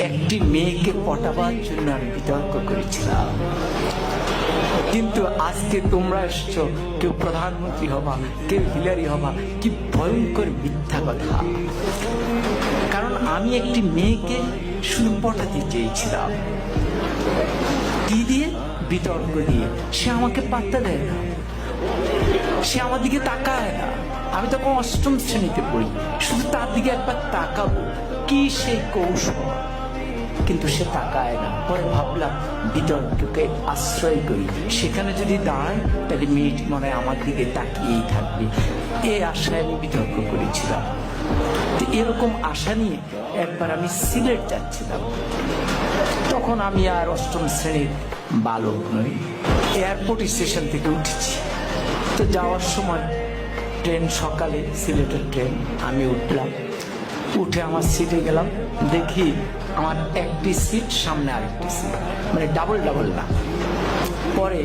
একটি মেয়েকে পটাবার জন্য আমি বিতর্ক করেছিলাম। কিন্তু আজকে তোমরা এসছো, কেউ প্রধানমন্ত্রী হবা, কেউ হিলারি হবা। কি ভয়ঙ্কর মিথ্যা কথা! কারণ আমি একটি মেয়েকে শুধু পটাতে চেয়েছিলাম। কি দিয়ে? বিতর্ক দিয়ে। সে আমাকে পাত্তা দেয় না, সে আমার দিকে তাকায় না। আমি তখন অষ্টম শ্রেণীতে পড়ি, শুধু তার দিকে একবার তাকাবো, কি সেই কৌশল, কিন্তু সে তাকায় না। পরে ভাবলাম বিতর্ককে আশ্রয় করি, সেখানে যদি দাঁড়ায় তাহলে মেয়েটি মনে হয় আমার দিকে তাকিয়েই থাকবে। এই আশায় আমি বিতর্ক করেছিলাম। তো এরকম আশা নিয়ে একবার আমি সিলেট যাচ্ছিলাম। তখন আমি আর অষ্টম শ্রেণীর বালক নই, এয়ারপোর্ট স্টেশন থেকে উঠেছি। তো যাওয়ার সময় ট্রেন, সকালে সিলেটের ট্রেন, আমি উঠলাম। উঠে আমার সিটে গেলাম, দেখি আমার একটি সিট, সামনে আরেকটি সিট, মানে ডাবল ডাবল না। পরে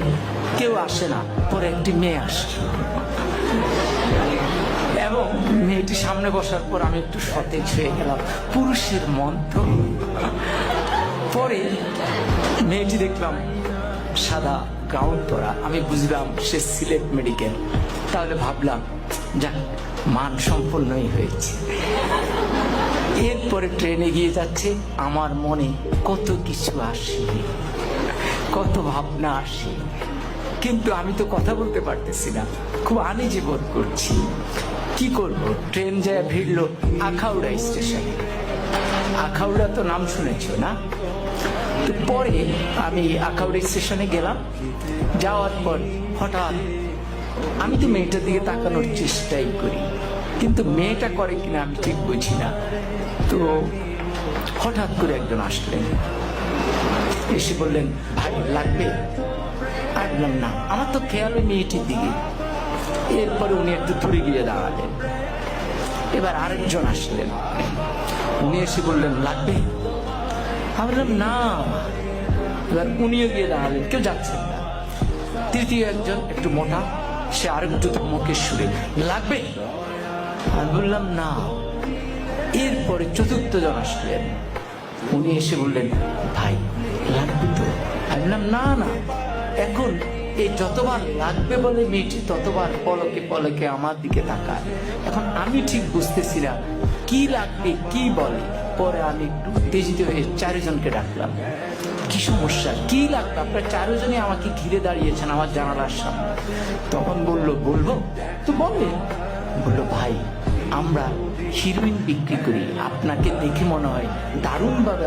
কেউ আসে না, পরে একটি মেয়ে আসে এবং মেয়েটি সামনে বসার পর আমি একটু সতেজ হয়ে গেলাম। পুরুষের মন তো। পরে মেয়েটি দেখলাম সাদা গাউন পরা, আমি বুঝলাম সে সিলেট মেডিকেল। তাহলে ভাবলাম যাক, মান সম্পন্নই হয়েছে। এরপরে ট্রেন এগিয়ে যাচ্ছে, আমার মনে কত কিছু আসে, কত ভাবনা আসে, কিন্তু আমি তো কথা বলতে পারতেছি না, খুব আনইজি বোধ করছি। কি করব? ট্রেন যায় ভিড়লো আখাউড়া স্টেশনে। আখাউড়া তো নাম শুনেছো না? তো পরে আমি আখাউড়া স্টেশনে গেলাম। যাওয়ার পর হঠাৎ আমি তো মেয়েটার দিকে তাকানোর চেষ্টাই করি, কিন্তু মেয়েটা করে কিনা আমি ঠিক বুঝি না। তো হঠাৎ করে একজন আসলেন, এসে বললেন, ভাই লাগবে? আমি বললাম না, আমার তো খেয়াল ওই মেয়েটির দিকে। এরপরে উনি একটু দূরে গিয়ে দাঁড়ালেন। এবার আরেকজন আসলেন, উনি এসে বললেন লাগবে? আমি বললাম না। এবার উনিও গিয়ে দাঁড়ালেন, কেউ যাচ্ছেন না। তৃতীয় একজন একটু মোটা, সে আরেকটু ধমকের সুরে, লাগবে? আমি বললাম না। এরপরে চতুর্থ জন আসলেন, উনি এসে বললেন, ভাই লাগবে তো? আমি বললাম না না। এখন এই যতবার লাগবে বলে মেয়েটি ততবার পলকে পলকে আমার দিকে তাকায়। এখন আমি ঠিক বুঝতেছি না কি লাগবে, কি বলে। পরে আমি একটু উত্তেজিত হয়ে চারজনকে ডাকলাম, কি সমস্যা, কি লাগবে? আপনারা চারজনই আমাকে ঘিরে দাঁড়িয়েছেন আমার জানালার সামনে। তখন বললো, বলবো তো বলে। বললো, ভাই আমরা হিরোইন বিক্রি করি, আপনাকে দেখে মনে হয় দারুণ ভাবে